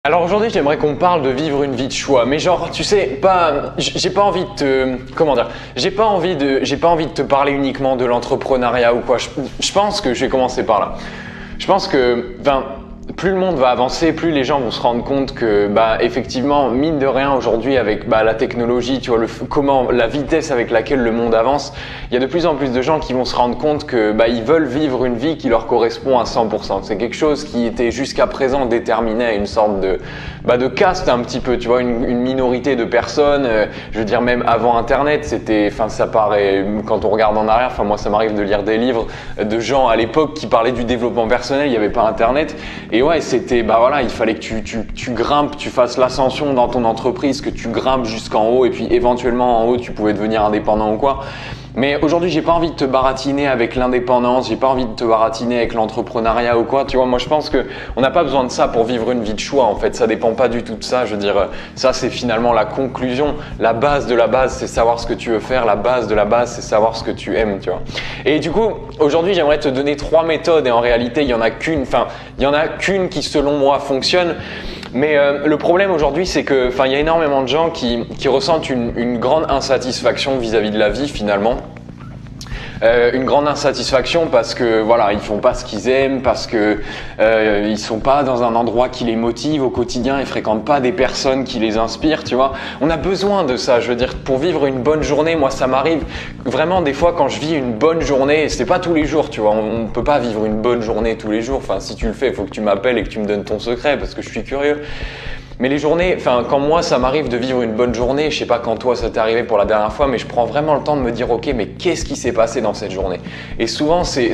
Alors aujourd'hui, j'aimerais qu'on parle de vivre une vie de choix, mais genre, tu sais, j'ai pas envie de comment dire, j'ai pas envie de te parler uniquement de l'entrepreneuriat ou quoi. Je pense que je vais commencer par là. Je pense que, plus le monde va avancer, plus les gens vont se rendre compte que, effectivement, mine de rien, aujourd'hui, avec la technologie, tu vois, la vitesse avec laquelle le monde avance, il y a de plus en plus de gens qui vont se rendre compte que, ils veulent vivre une vie qui leur correspond à 100%. C'est quelque chose qui était jusqu'à présent déterminé à une sorte de caste un petit peu, tu vois, une minorité de personnes. Je veux dire, même avant Internet, ça paraît, quand on regarde en arrière, moi, ça m'arrive de lire des livres de gens à l'époque qui parlaient du développement personnel, il n'y avait pas Internet. Et ouais, c'était, il fallait que tu grimpes, tu fasses l'ascension dans ton entreprise, que tu grimpes jusqu'en haut et puis éventuellement en haut, tu pouvais devenir indépendant ou quoi. Mais aujourd'hui, j'ai pas envie de te baratiner avec l'indépendance, j'ai pas envie de te baratiner avec l'entrepreneuriat ou quoi. Tu vois, moi je pense que on n'a pas besoin de ça pour vivre une vie de choix. En fait, ça dépend pas du tout de ça. Je veux dire, ça c'est finalement la conclusion, la base de la base, c'est savoir ce que tu veux faire. La base de la base, c'est savoir ce que tu aimes. Tu vois. Et du coup, aujourd'hui, j'aimerais te donner 3 méthodes et en réalité, il y en a qu'une qui selon moi fonctionne. Mais le problème aujourd'hui, c'est que, il y a énormément de gens qui ressentent une grande insatisfaction vis-à-vis de la vie finalement. Une grande insatisfaction parce que ils font pas ce qu'ils aiment, parce que ils sont pas dans un endroit qui les motive au quotidien, ils fréquentent pas des personnes qui les inspirent, tu vois. On a besoin de ça, je veux dire, pour vivre une bonne journée. Moi, ça m'arrive vraiment des fois quand je vis une bonne journée, et c'est pas tous les jours, tu vois. On peut pas vivre une bonne journée tous les jours. Si tu le fais, il faut que tu m'appelles et que tu me donnes ton secret parce que je suis curieux. Mais les journées, quand moi ça m'arrive de vivre une bonne journée, je sais pas quand toi ça t'est arrivé pour la dernière fois, mais je prends vraiment le temps de me dire ok, mais qu'est-ce qui s'est passé dans cette journée? Et souvent c'est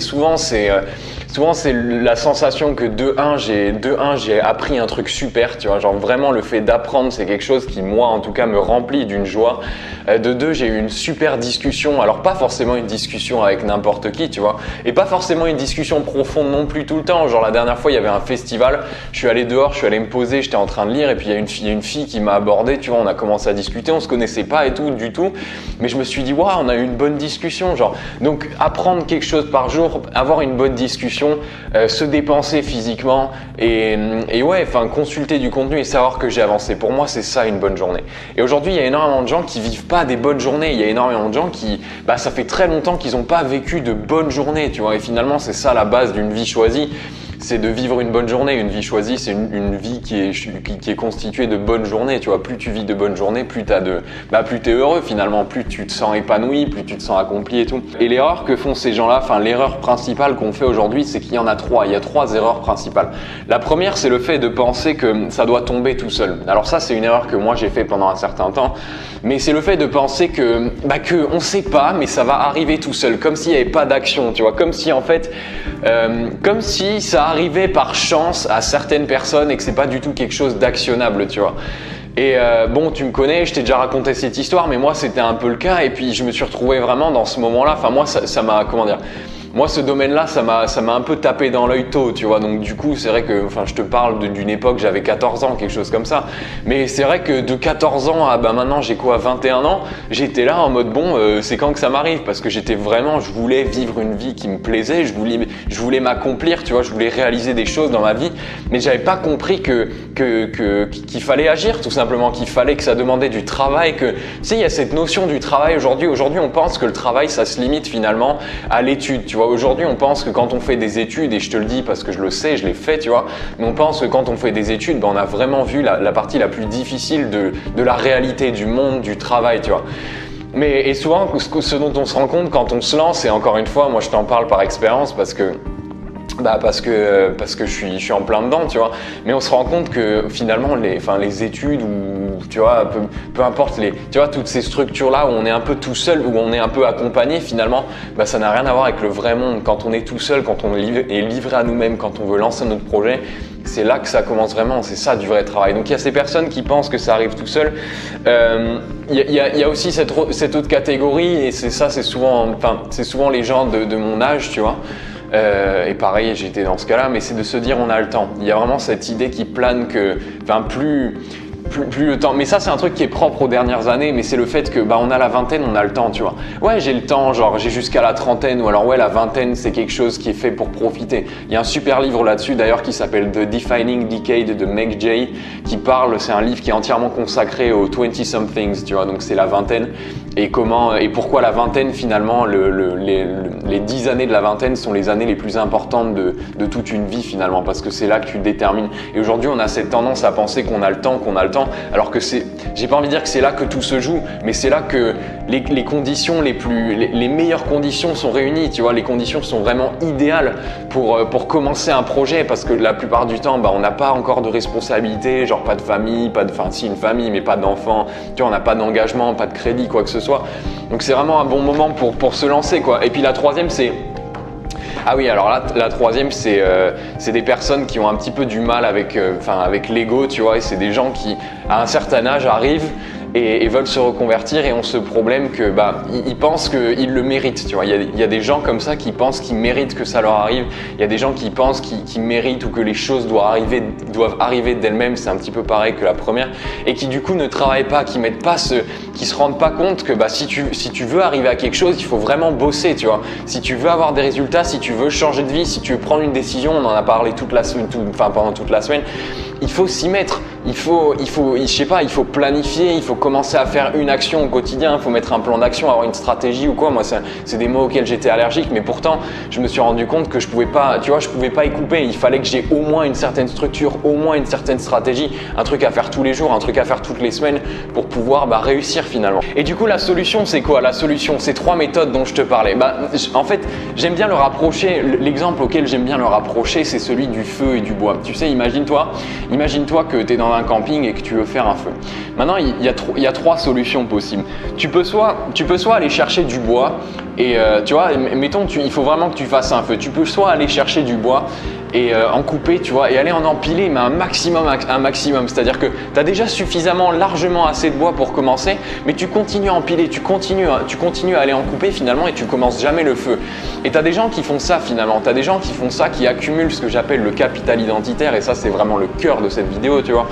la sensation que de un j'ai appris un truc super, tu vois, genre vraiment le fait d'apprendre c'est quelque chose qui moi en tout cas me remplit d'une joie. De 2, j'ai eu une super discussion, alors pas forcément une discussion avec n'importe qui, tu vois, et pas forcément une discussion profonde non plus tout le temps. Genre la dernière fois il y avait un festival, je suis allé dehors, je suis allé me poser, j'étais en train de lire. Et puis il y a une fille qui m'a abordé, tu vois, on a commencé à discuter, on se connaissait pas et tout du tout, mais je me suis dit waouh, on a eu une bonne discussion, genre. Donc apprendre quelque chose par jour, avoir une bonne discussion, se dépenser physiquement et consulter du contenu et savoir que j'ai avancé. Pour moi, c'est ça une bonne journée. Et aujourd'hui, il y a énormément de gens qui vivent pas des bonnes journées. Il y a énormément de gens qui, ça fait très longtemps qu'ils n'ont pas vécu de bonnes journées, tu vois. Et finalement, c'est ça la base d'une vie choisie. C'est de vivre une bonne journée. Une vie choisie, c'est une vie qui est constituée de bonnes journées. Tu vois, plus tu vis de bonnes journées, plus t'es heureux finalement, plus tu te sens épanoui, plus tu te sens accompli et tout. Et l'erreur que font ces gens-là, l'erreur principale qu'on fait aujourd'hui, c'est qu'il y en a 3. Il y a 3 erreurs principales. La première, c'est le fait de penser que ça doit tomber tout seul. Alors ça, c'est une erreur que moi j'ai fait pendant un certain temps. Mais c'est le fait de penser que on sait pas, mais ça va arriver tout seul, comme s'il n'y avait pas d'action, tu vois, comme si en fait, comme si ça arrivait par chance à certaines personnes et que c'est pas du tout quelque chose d'actionnable, tu vois. Et tu me connais, je t'ai déjà raconté cette histoire, mais moi c'était un peu le cas et puis je me suis retrouvé vraiment dans ce moment-là. Moi ça m'a, moi, ce domaine-là, ça m'a un peu tapé dans l'œil tôt, tu vois. Donc, du coup, c'est vrai que, je te parle d'une époque, j'avais 14 ans, quelque chose comme ça. Mais c'est vrai que de 14 ans à, maintenant, j'ai 21 ans, j'étais là en mode, c'est quand que ça m'arrive? Parce que je voulais vivre une vie qui me plaisait, je voulais m'accomplir, tu vois, je voulais réaliser des choses dans ma vie. Mais j'avais pas compris qu'il fallait agir, tout simplement, qu'il fallait que ça demandait du travail, tu sais, il y a cette notion du travail aujourd'hui. Aujourd'hui, on pense que le travail, ça se limite finalement à l'étude, tu vois. Aujourd'hui, on pense que quand on fait des études, et je te le dis parce que je le sais, je l'ai fait, tu vois, mais on pense que quand on fait des études, on a vraiment vu la partie la plus difficile de la réalité, du monde, du travail, tu vois. Et souvent, ce dont on se rend compte quand on se lance, et encore une fois, moi je t'en parle par expérience parce que je suis en plein dedans, tu vois. Mais on se rend compte que finalement les études ou tu vois peu importe tu vois toutes ces structures là où on est un peu tout seul, où on est un peu accompagné, finalement ça n'a rien à voir avec le vrai monde. Quand on est tout seul, quand on est livré à nous-mêmes, quand on veut lancer notre projet, c'est là que ça commence vraiment, c'est ça du vrai travail. Donc il y a ces personnes qui pensent que ça arrive tout seul. Il y a aussi cette autre catégorie, et c'est souvent les gens de mon âge, tu vois. Et pareil, j'étais dans ce cas-là, mais c'est de se dire on a le temps. Il y a vraiment cette idée qui plane que, plus le temps. Mais ça, c'est un truc qui est propre aux dernières années, mais c'est le fait que on a la vingtaine, on a le temps, tu vois. Ouais, j'ai le temps, genre j'ai jusqu'à la trentaine, ou alors ouais, la vingtaine, c'est quelque chose qui est fait pour profiter. Il y a un super livre là-dessus d'ailleurs qui s'appelle The Defining Decade de Meg Jay, qui parle, c'est un livre qui est entièrement consacré aux 20-somethings, tu vois, donc c'est la vingtaine. Et comment et pourquoi la vingtaine finalement, les 10 années de la vingtaine sont les années les plus importantes de toute une vie finalement, parce que c'est là que tu détermines. Et aujourd'hui, on a cette tendance à penser qu'on a le temps, alors que j'ai pas envie de dire que c'est là que tout se joue, mais c'est là que les conditions les meilleures conditions sont réunies, tu vois, les conditions sont vraiment idéales pour commencer un projet, parce que la plupart du temps, on n'a pas encore de responsabilité, genre pas de famille, si une famille, mais pas d'enfants, tu vois, on n'a pas d'engagement, pas de crédit, quoi que ce soit. Donc c'est vraiment un bon moment pour se lancer, quoi. Et puis la troisième, c'est ah oui, alors là, la troisième, c'est des personnes qui ont un petit peu du mal avec l'ego, tu vois, et c'est des gens qui, à un certain âge, arrivent et veulent se reconvertir et ont ce problème que ils pensent qu'ils le méritent, tu vois. Il y a des gens comme ça qui pensent qu'ils méritent que ça leur arrive. Il y a des gens qui pensent qu'ils méritent ou que les choses doivent arriver d'elles-mêmes. C'est un petit peu pareil que la première, et qui du coup ne travaillent pas, qui se rendent pas compte que si tu veux arriver à quelque chose, il faut vraiment bosser, tu vois. Si tu veux avoir des résultats, si tu veux changer de vie, si tu veux prendre une décision, on en a parlé pendant toute la semaine. Il faut s'y mettre, il faut planifier, il faut commencer à faire une action au quotidien, il faut mettre un plan d'action, avoir une stratégie ou quoi. Moi, c'est des mots auxquels j'étais allergique, mais pourtant, je me suis rendu compte que je pouvais pas y couper. Il fallait que j'ai au moins une certaine structure, au moins une certaine stratégie, un truc à faire tous les jours, un truc à faire toutes les semaines pour pouvoir réussir finalement. Et du coup, la solution, c'est quoi? La solution, c'est 3 méthodes dont je te parlais. En fait, j'aime bien le rapprocher, l'exemple auquel j'aime bien le rapprocher, c'est celui du feu et du bois. Tu sais, imagine-toi que tu es dans un camping et que tu veux faire un feu. Maintenant, il y a 3 solutions possibles. Tu peux soit aller chercher du bois et tu vois, mettons, il faut vraiment que tu fasses un feu. Tu peux soit aller chercher du bois et en couper, tu vois, et aller en empiler, mais un maximum. C'est-à-dire que tu as déjà largement assez de bois pour commencer, mais tu continues à empiler, tu continues à aller en couper finalement, et tu commences jamais le feu. Et tu as des gens qui font ça finalement, tu as des gens qui font ça, qui accumulent ce que j'appelle le capital identitaire, et ça c'est vraiment le cœur de cette vidéo, tu vois.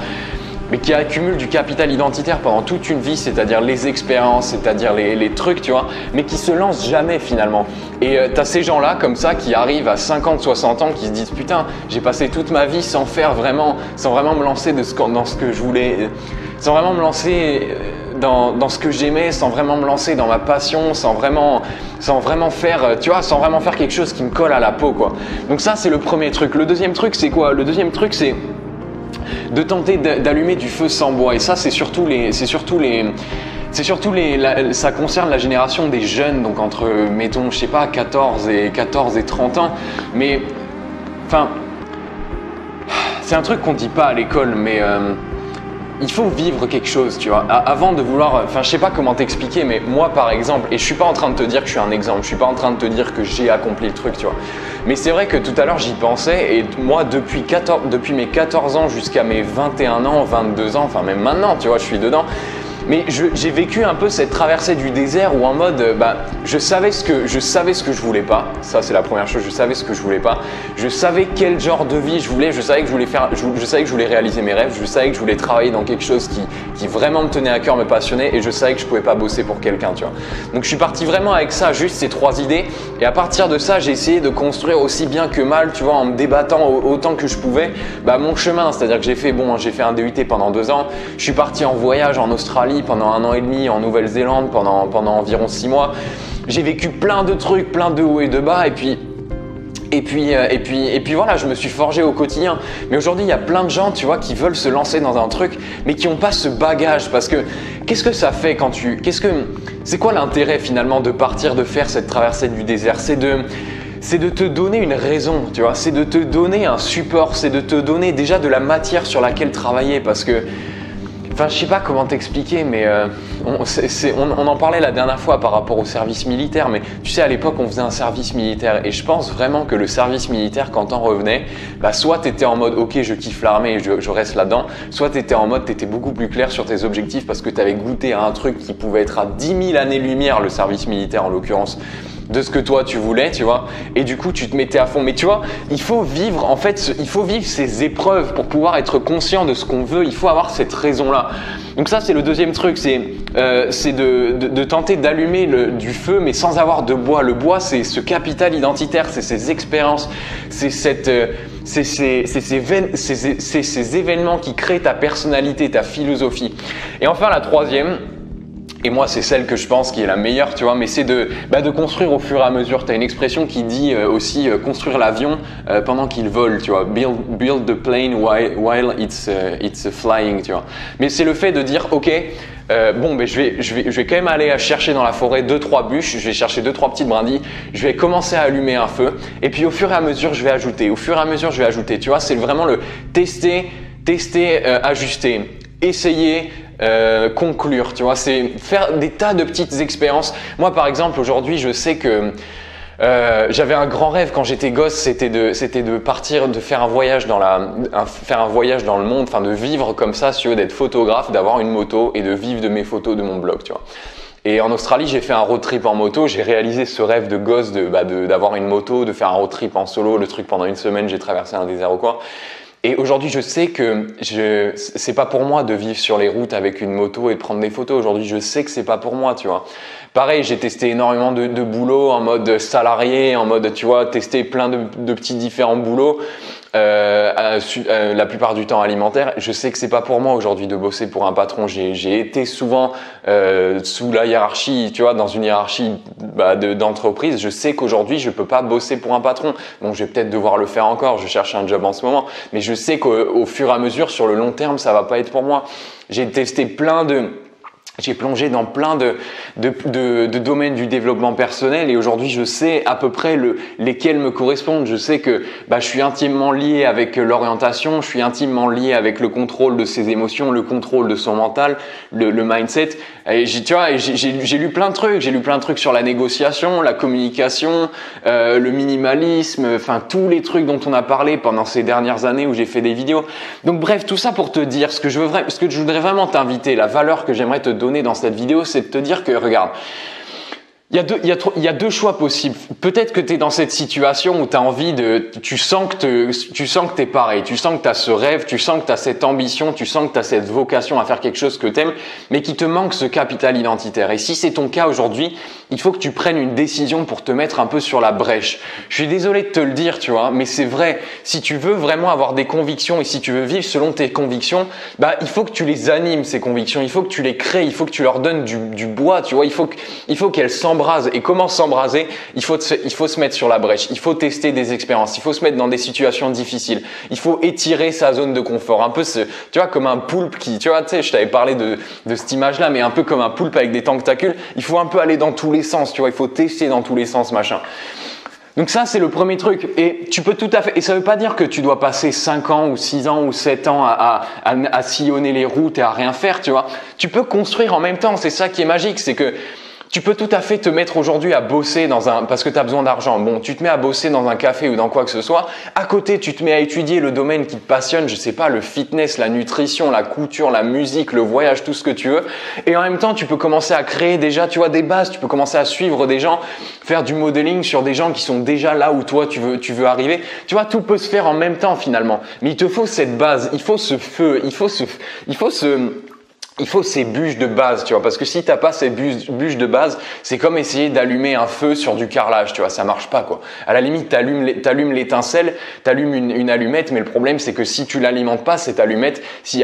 Mais qui accumulent du capital identitaire pendant toute une vie, c'est-à-dire les expériences, c'est-à-dire les trucs, tu vois, mais qui se lancent jamais finalement. Et tu as ces gens-là comme ça qui arrivent à 50, 60 ans, qui se disent putain, j'ai passé toute ma vie sans vraiment me lancer dans ce que je voulais, sans vraiment me lancer dans ce que j'aimais, sans vraiment me lancer dans ma passion, sans vraiment faire, tu vois, sans vraiment faire quelque chose qui me colle à la peau, quoi. Donc ça, c'est le premier truc. Le deuxième truc, c'est quoi? Le deuxième truc, c'est de tenter d'allumer du feu sans bois. Et ça, ça concerne la génération des jeunes, donc entre, mettons, je sais pas, 14 et 30 ans. Mais, enfin, c'est un truc qu'on dit pas à l'école, mais il faut vivre quelque chose, tu vois, avant de vouloir, je sais pas comment t'expliquer, mais moi par exemple, et je suis pas en train de te dire que je suis un exemple, je suis pas en train de te dire que j'ai accompli le truc, tu vois, mais c'est vrai que tout à l'heure j'y pensais, et moi depuis mes 14 ans jusqu'à mes 21 ans, 22 ans, enfin même maintenant, tu vois, je suis dedans. Mais j'ai vécu un peu cette traversée du désert où en mode, je savais ce que je voulais pas. Ça, c'est la première chose. Je savais ce que je voulais pas. Je savais quel genre de vie je voulais. Je savais que je voulais réaliser mes rêves. Je savais que je voulais travailler dans quelque chose qui vraiment me tenait à cœur, me passionnait. Et je savais que je pouvais pas bosser pour quelqu'un, tu vois. Donc, je suis parti vraiment avec ça, juste ces 3 idées. Et à partir de ça, j'ai essayé de construire aussi bien que mal, tu vois, en me débattant autant que je pouvais, mon chemin. C'est-à-dire que j'ai fait un DUT pendant 2 ans. Je suis parti en voyage en Australie pendant 1 an et demi, en Nouvelle-Zélande pendant environ 6 mois. J'ai vécu plein de trucs, plein de hauts et de bas, et puis voilà, je me suis forgé au quotidien. Mais aujourd'hui, il y a plein de gens, tu vois, qui veulent se lancer dans un truc, mais qui n'ont pas ce bagage. Parce que qu'est-ce que ça fait c'est quoi l'intérêt finalement de partir, de faire cette traversée du désert? C'est de te donner une raison, tu vois, c'est de te donner un support, c'est de te donner déjà de la matière sur laquelle travailler, parce que je sais pas comment t'expliquer, mais on en parlait la dernière fois par rapport au service militaire, mais tu sais, à l'époque, on faisait un service militaire, et je pense vraiment que le service militaire, quand t'en revenais, soit t'étais en mode ok, je kiffe l'armée et je reste là-dedans, soit t'étais en mode t'étais beaucoup plus clair sur tes objectifs parce que t'avais goûté à un truc qui pouvait être à 10 000 années-lumière, le service militaire en l'occurrence, de ce que toi tu voulais, tu vois, et du coup tu te mettais à fond. Mais tu vois, il faut vivre, en fait, il faut vivre ces épreuves pour pouvoir être conscient de ce qu'on veut. Il faut avoir cette raison-là. Donc ça, c'est le deuxième truc, c'est de tenter d'allumer du feu, mais sans avoir de bois. Le bois, c'est ce capital identitaire, c'est ces expériences, c'est ces événements qui créent ta personnalité, ta philosophie. Et enfin, la troisième, et moi, c'est celle que je pense qui est la meilleure, tu vois, mais c'est de construire au fur et à mesure. Tu as une expression qui dit aussi construire l'avion pendant qu'il vole, tu vois. Build the plane while it's flying, tu vois. Mais c'est le fait de dire, ok, je vais quand même aller chercher dans la forêt 2-3 bûches, je vais chercher 2-3 petites brindilles, je vais commencer à allumer un feu, et puis au fur et à mesure, je vais ajouter. Au fur et à mesure, je vais ajouter. Tu vois, c'est vraiment le tester, ajuster, essayer. Conclure, tu vois, c'est faire des tas de petites expériences. Moi, par exemple, aujourd'hui, je sais que j'avais un grand rêve quand j'étais gosse, c'était de partir, de faire un voyage dans le monde, enfin de vivre comme ça, si tu veux, d'être photographe, d'avoir une moto et de vivre de mes photos de mon blog, tu vois. Et en Australie, j'ai fait un road trip en moto, j'ai réalisé ce rêve de gosse d'avoir une moto, de faire un road trip en solo, le truc pendant une semaine, j'ai traversé un désert ou quoi. Et aujourd'hui, je sais que c'est pas pour moi de vivre sur les routes avec une moto et de prendre des photos. Aujourd'hui, je sais que c'est pas pour moi, tu vois. Pareil, j'ai testé énormément de boulots en mode salarié, en mode, tu vois, tester plein de petits différents boulots. La plupart du temps alimentaire. Je sais que c'est pas pour moi aujourd'hui de bosser pour un patron. J'ai été souvent sous la hiérarchie, tu vois, dans une hiérarchie d'entreprise. Je sais qu'aujourd'hui je peux pas bosser pour un patron. Donc je vais peut-être devoir le faire encore. Je cherche un job en ce moment, mais je sais qu'au fur et à mesure, sur le long terme, ça va pas être pour moi. J'ai plongé dans plein de domaines du développement personnel et aujourd'hui je sais à peu près lesquels me correspondent. Je sais que je suis intimement lié avec l'orientation, je suis intimement lié avec le contrôle de ses émotions, le contrôle de son mental, le mindset. Et j'ai lu plein de trucs. J'ai lu plein de trucs sur la négociation, la communication, le minimalisme, enfin tous les trucs dont on a parlé pendant ces dernières années où j'ai fait des vidéos. Donc bref, tout ça pour te dire ce que je voudrais vraiment t'inviter, la valeur que j'aimerais te donner dans cette vidéo, c'est de te dire que regarde, il y a deux choix possibles. Peut-être que tu es dans cette situation où tu as envie tu sens que tu es pareil, tu sens que tu as ce rêve, tu sens que tu as cette ambition, tu sens que tu as cette vocation à faire quelque chose que tu aimes, mais qui te manque ce capital identitaire. Et si c'est ton cas aujourd'hui, il faut que tu prennes une décision pour te mettre un peu sur la brèche. Je suis désolé de te le dire, tu vois, mais c'est vrai. Si tu veux vraiment avoir des convictions et si tu veux vivre selon tes convictions, il faut que tu les animes, ces convictions. Il faut que tu les crées, il faut que tu leur donnes du bois, tu vois. Il faut qu'elles s'embrasent. Et comment s'embraser? Il faut se mettre sur la brèche. Il faut tester des expériences. Il faut se mettre dans des situations difficiles. Il faut étirer sa zone de confort. Un peu tu vois, comme un poulpe qui, tu vois, tu sais, je t'avais parlé de cette image-là, mais un peu comme un poulpe avec des tentacules. Il faut un peu aller dans tous les sens, tu vois. Il faut tester dans tous les sens, machin. Donc ça, c'est le premier truc. Et tu peux tout à fait, et ça veut pas dire que tu dois passer 5 ans ou 6 ans ou 7 ans à sillonner les routes et à rien faire, tu vois. Tu peux construire en même temps. C'est ça qui est magique, c'est que tu peux tout à fait te mettre aujourd'hui à bosser parce que tu as besoin d'argent. Bon, tu te mets à bosser dans un café ou dans quoi que ce soit. À côté, tu te mets à étudier le domaine qui te passionne, je sais pas, le fitness, la nutrition, la couture, la musique, le voyage, tout ce que tu veux. Et en même temps, tu peux commencer à créer déjà, tu vois, des bases. Tu peux commencer à suivre des gens, faire du modeling sur des gens qui sont déjà là où toi, tu veux arriver. Tu vois, tout peut se faire en même temps finalement. Mais il te faut cette base, il faut ce feu, il faut ces bûches de base, tu vois, parce que si t'as pas ces bûches de base, c'est comme essayer d'allumer un feu sur du carrelage, tu vois, ça marche pas, quoi. À la limite, t'allumes l'étincelle, t'allumes une allumette, mais le problème, c'est que si tu l'alimentes pas, cette allumette, si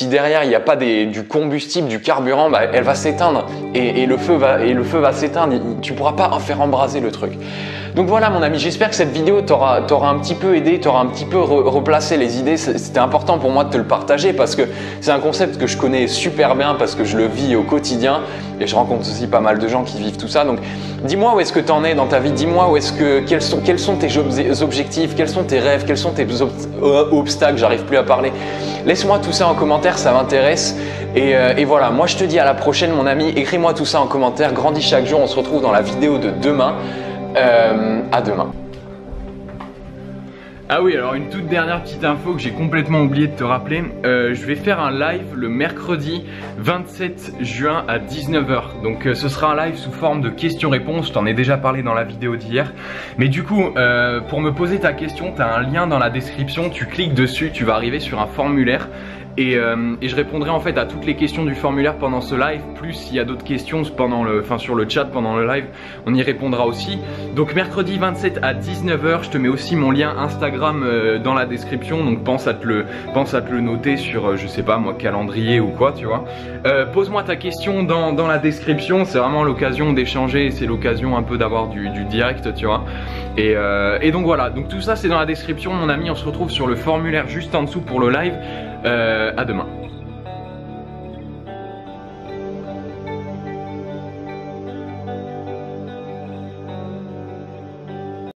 derrière il y a pas du combustible, du carburant, elle va s'éteindre et le feu va s'éteindre. Tu pourras pas en faire embraser le truc. Donc voilà mon ami, j'espère que cette vidéo t'aura un petit peu aidé, t'aura un petit peu replacé les idées. C'était important pour moi de te le partager parce que c'est un concept que je connais super bien parce que je le vis au quotidien et je rencontre aussi pas mal de gens qui vivent tout ça. Donc dis-moi où est-ce que tu en es dans ta vie, dis-moi quels sont tes objectifs, quels sont tes rêves, quels sont tes obstacles, j'arrive plus à parler. Laisse-moi tout ça en commentaire, ça m'intéresse. Et voilà, moi je te dis à la prochaine mon ami, écris-moi tout ça en commentaire, grandis chaque jour, on se retrouve dans la vidéo de demain. À demain. Ah oui, alors une toute dernière petite info que j'ai complètement oublié de te rappeler. Je vais faire un live le mercredi 27 juin à 19 h. Donc ce sera un live sous forme de questions-réponses. Je t'en ai déjà parlé dans la vidéo d'hier. Mais du coup, pour me poser ta question, tu as un lien dans la description. Tu cliques dessus, tu vas arriver sur un formulaire. Et je répondrai en fait à toutes les questions du formulaire pendant ce live, plus s'il y a d'autres questions sur le chat pendant le live, on y répondra aussi. Donc mercredi 27 à 19 h, je te mets aussi mon lien Instagram dans la description, donc pense à te le noter sur, je sais pas moi, calendrier ou quoi, tu vois. Pose-moi ta question dans la description, c'est vraiment l'occasion d'échanger, c'est l'occasion un peu d'avoir du direct, tu vois. Et donc voilà, donc tout ça c'est dans la description mon ami, on se retrouve sur le formulaire juste en dessous pour le live. À demain.